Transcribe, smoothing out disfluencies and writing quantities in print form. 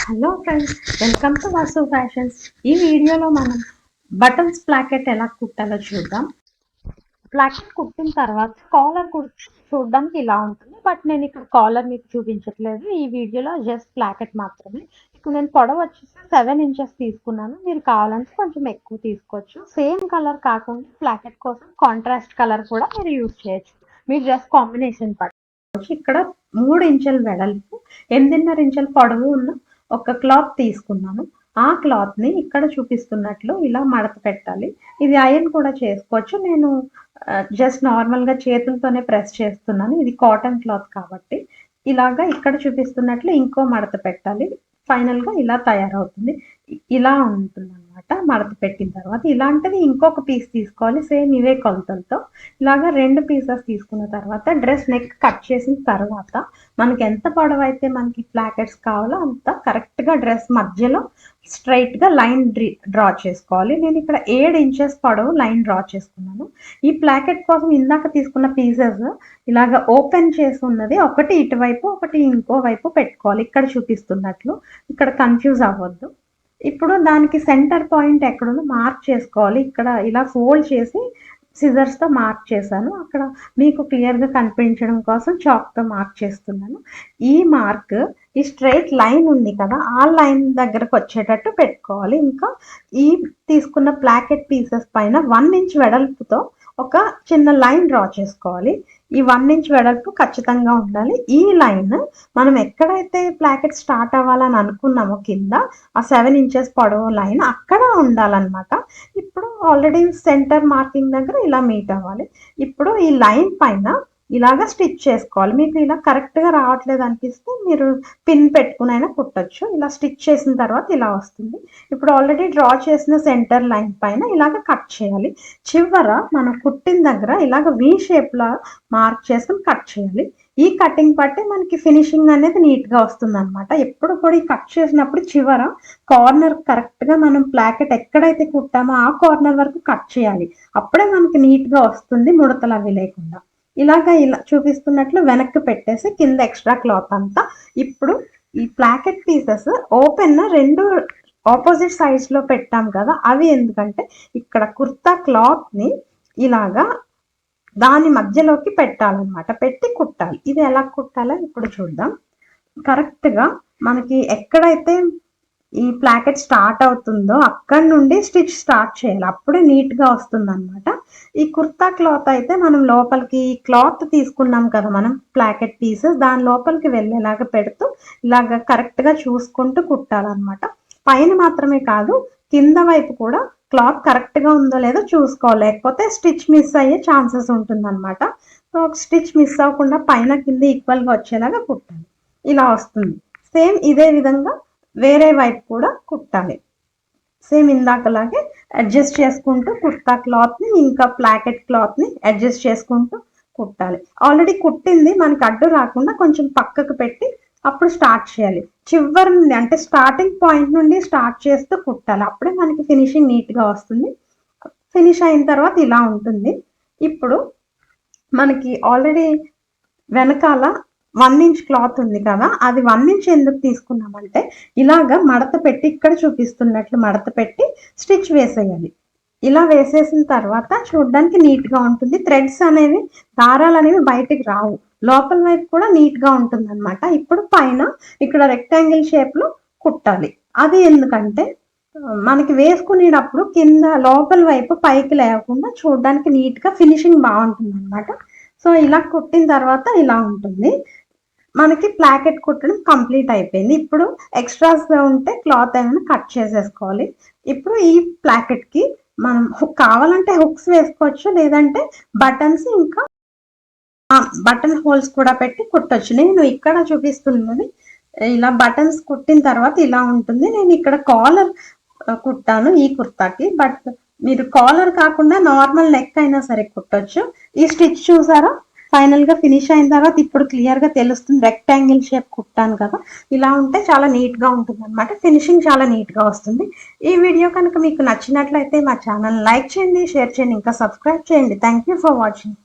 Hello friends, welcome to Vasu fashions. ఈ వీడియోలో మనం బటన్స్ ప్లాకెట్ ఎలా కుట్టాలో చూద్దాం. ప్లాకెట్ కుట్టిన తర్వాత కాలర్ చూడడానికి ఇలా ఉంటుంది, బట్ నేను ఇక్కడ కాలర్ మీకు చూపించట్లేదు. ఈ వీడియోలో జస్ట్ ప్లాకెట్ మాత్రమే. ఇప్పుడు నేను పొడవు వచ్చేసి 7 ఇంచెస్ తీసుకున్నాను. మీరు కావాలంటే కొంచెం ఎక్కువ తీసుకోవచ్చు. సేమ్ కలర్ కాకుండా ప్లాకెట్ కోసం కాంట్రాస్ట్ కలర్ కూడా మీరు యూజ్ చేయొచ్చు. మీరు జస్ట్ కాంబినేషన్ పట్టుకోవచ్చు. ఇక్కడ 3 ఇంచుల వెడల్పు, 8.5 ఇంచుల పొడవు ఉన్న ఒక క్లాత్ తీసుకున్నాను. ఆ క్లాత్ ని ఇక్కడ చూపిస్తున్నట్లు ఇలా మడత పెట్టాలి. ఇది ఐరన్ కూడా చేసుకోవచ్చు. నేను జస్ట్ నార్మల్ గా చేతులతోనే ప్రెస్ చేస్తున్నాను. ఇది కాటన్ క్లాత్ కాబట్టి ఇలాగా ఇక్కడ చూపిస్తున్నట్లు ఇంకో మడత పెట్టాలి. ఫైనల్ గా ఇలా తయారవుతుంది. ఇలా ఉంటుంది అనమాట. మడత పెట్టిన తర్వాత ఇలాంటిది ఇంకొక పీస్ తీసుకోవాలి, సేమ్ ఇవే కొలతలతో. ఇలాగా 2 పీసెస్ తీసుకున్న తర్వాత డ్రెస్ నెక్ కట్ చేసిన తర్వాత మనకి ఎంత పొడవు అయితే మనకి ప్లాకెట్స్ కావాలో అంత కరెక్ట్ గా డ్రెస్ మధ్యలో స్ట్రైట్ గా లైన్ డ్రా చేసుకోవాలి. నేను ఇక్కడ 7 ఇంచెస్ పొడవు లైన్ డ్రా చేసుకున్నాను. ఈ ప్లాకెట్ కోసం ఇందాక తీసుకున్న పీసెస్ ఇలాగ ఓపెన్ చేసి ఉన్నది ఒకటి ఇటువైపు, ఒకటి ఇంకో వైపు పెట్టుకోవాలి. ఇక్కడ చూపిస్తున్నట్లు. ఇక్కడ కన్ఫ్యూజ్ అవ్వద్దు. ఇప్పుడు దానికి సెంటర్ పాయింట్ ఎక్కడుందో మార్క్ చేసుకోవాలి. ఇక్కడ ఇలా ఫోల్డ్ చేసి సిజర్స్ తో మార్క్ చేశాను. అక్కడ మీకు క్లియర్ గా కనిపించడం కోసం చాక్ తో మార్క్ చేస్తున్నాను. ఈ మార్క్ ఈ స్ట్రైట్ లైన్ ఉంది కదా, ఆ లైన్ దగ్గరకు వచ్చేటట్టు పెట్టుకోవాలి. ఇంకా ఈ తీసుకున్న ప్లాకెట్ పీసెస్ పైన 1 ఇంచ్ వెడల్పుతో ఒక చిన్న లైన్ డ్రా చేసుకోవాలి. ఈ 1 ఇంచ్ వెడల్పు ఖచ్చితంగా ఉండాలి. ఈ లైన్ మనం ఎక్కడైతే ప్లాకెట్ స్టార్ట్ అవ్వాలని అనుకున్నామో కింద ఆ 7 ఇంచెస్ పొడవు లైన్ అక్కడ ఉండాలన్నమాట. ఇప్పుడు ఆల్రెడీ సెంటర్ మార్కింగ్ దగ్గర ఇలా మీట్ అవ్వాలి. ఇప్పుడు ఈ లైన్ పైన ఇలాగా స్టిచ్ చేసుకోవాలి. మీకు ఇలా కరెక్ట్ గా రావట్లేదు అనిపిస్తే మీరు పిన్ పెట్టుకునైనా కుట్టచ్చు. ఇలా స్టిచ్ చేసిన తర్వాత ఇలా వస్తుంది. ఇప్పుడు ఆల్రెడీ డ్రా చేసిన సెంటర్ లైన్ పైన ఇలాగ కట్ చేయాలి. చివర మనం కుట్టిన దగ్గర ఇలాగ వి షేప్ లా మార్క్ చేసుకుని కట్ చేయాలి. ఈ కటింగ్ బట్టి మనకి ఫినిషింగ్ అనేది నీట్ గా వస్తుంది అనమాట. ఎప్పుడు కూడా ఈ కట్ చేసినప్పుడు చివర కార్నర్ కరెక్ట్ గా మనం ప్లాకెట్ ఎక్కడైతే కుట్టామో ఆ కార్నర్ వరకు కట్ చేయాలి. అప్పుడే మనకి నీట్ గా వస్తుంది, ముడతలు అవి లేకుండా. ఇలాగా ఇలా చూపిస్తున్నట్లు వెనక్కి పెట్టేసి కింద ఎక్స్ట్రా క్లాత్ అంతా. ఇప్పుడు ఈ placket pieces open 2 opposite sides లో పెట్టాం కదా, అవి ఎందుకంటే ఇక్కడ కుర్తా క్లాత్ ని ఇలాగా దాని మధ్యలోకి పెట్టాలన్నమాట. పెట్టి కుట్టాలి. ఇది ఎలా కుట్టాలో ఇప్పుడు చూద్దాం. కరెక్ట్ గా మనకి ఎక్కడైతే ఈ ప్లాకెట్ స్టార్ట్ అవుతుందో అక్కడ నుండి స్టిచ్ స్టార్ట్ చేయాలి. అప్పుడే నీట్ గా వస్తుంది అనమాట. ఈ కుర్తా క్లాత్ అయితే మనం లోపలికి క్లాత్ తీసుకున్నాం కదా మనం ప్లాకెట్ పీసెస్, దాని లోపలికి వెళ్ళేలాగా పెడుతూ ఇలాగ కరెక్ట్ గా చూసుకుంటూ కుట్టాలన్నమాట. పైన మాత్రమే కాదు, కింద వైపు కూడా క్లాత్ కరెక్ట్ గా ఉందో లేదో చూసుకోవాలి, లేకపోతే స్టిచ్ మిస్ అయ్యే ఛాన్సెస్ ఉంటుంది అనమాట. సో స్టిచ్ మిస్ అవ్వకుండా పైన కింద ఈక్వల్ గా వచ్చేలాగా కుట్టాలి. ఇలా వస్తుంది. సేమ్ ఇదే విధంగా వేరే వైపు కూడా కుట్టాలి. సేమ్ ఇందాకలాగే అడ్జస్ట్ చేసుకుంటూ కుర్తా క్లాత్ ని ఇంకా ప్లాకెట్ క్లాత్ ని అడ్జస్ట్ చేసుకుంటూ కుట్టాలి. ఆల్రెడీ కుట్టింది మనకి అడ్డు రాకుండా కొంచెం పక్కకు పెట్టి అప్పుడు స్టార్ట్ చేయాలి. చివరి నుండి అంటే స్టార్టింగ్ పాయింట్ నుండి స్టార్ట్ చేస్తూ కుట్టాలి. అప్పుడే మనకి ఫినిషింగ్ నీట్ గా వస్తుంది. ఫినిష్ అయిన తర్వాత ఇలా ఉంటుంది. ఇప్పుడు మనకి ఆల్రెడీ వెనకాల 1 ఇంచ్ క్లాత్ ఉంది కదా, అది 1 ఇంచ్ ఎందుకు తీసుకున్నామంటే ఇలాగా మడత పెట్టి ఇక్కడ చూపిస్తున్నట్లు మడత పెట్టి స్టిచ్ వేసేయాలి. ఇలా వేసేసిన తర్వాత చూడడానికి నీట్ గా ఉంటుంది. థ్రెడ్స్ అనేవి, దారాలు అనేవి బయటికి రావు. లోపల వైపు కూడా నీట్ గా ఉంటుంది అనమాట. ఇప్పుడు పైన ఇక్కడ రెక్టాంగిల్ షేప్ లో కుట్టాలి. అది ఎందుకంటే మనకి వేసుకునేటప్పుడు కింద లోపల వైపు పైకి లేకుండా చూడడానికి నీట్ గా ఫినిషింగ్ బాగుంటుంది అనమాట. సో ఇలా కుట్టిన తర్వాత ఇలా ఉంటుంది. మనకి ప్లాకెట్ కుట్టడం కంప్లీట్ అయిపోయింది. ఇప్పుడు ఎక్స్ట్రాస్ ఉంటే క్లాత్ ఏమైనా కట్ చేసేసుకోవాలి. ఇప్పుడు ఈ ప్లాకెట్ కి మనం కావాలంటే హుక్స్ వేసుకోవచ్చు, లేదంటే బటన్స్ ఇంకా బటన్ హోల్స్ కూడా పెట్టి కుట్టొచ్చు. నేను ఇక్కడ చూపిస్తున్నది ఇలా బటన్స్ కుట్టిన తర్వాత ఇలా ఉంటుంది. నేను ఇక్కడ కాలర్ కుట్టాను ఈ కుర్తాకి, బట్ మీరు కాలర్ కాకుండా నార్మల్ నెక్ అయినా సరే కుట్టొచ్చు. ఈ స్టిచ్ చూసారా, ఫైనల్ గా ఫినిష్ అయిన తర్వాత ఇప్పుడు క్లియర్ గా తెలుస్తుంది. రెక్టాంగిల్ షేప్ కుట్టాను కదా, ఇలా ఉంటే చాలా నీట్ గా ఉంటుంది అనమాట. ఫినిషింగ్ చాలా నీట్ గా వస్తుంది. ఈ వీడియో కనుక మీకు నచ్చినట్లయితే మా ఛానల్ లైక్ చేయండి, షేర్ చేయండి, ఇంకా సబ్స్క్రైబ్ చేయండి. Thank you for watching.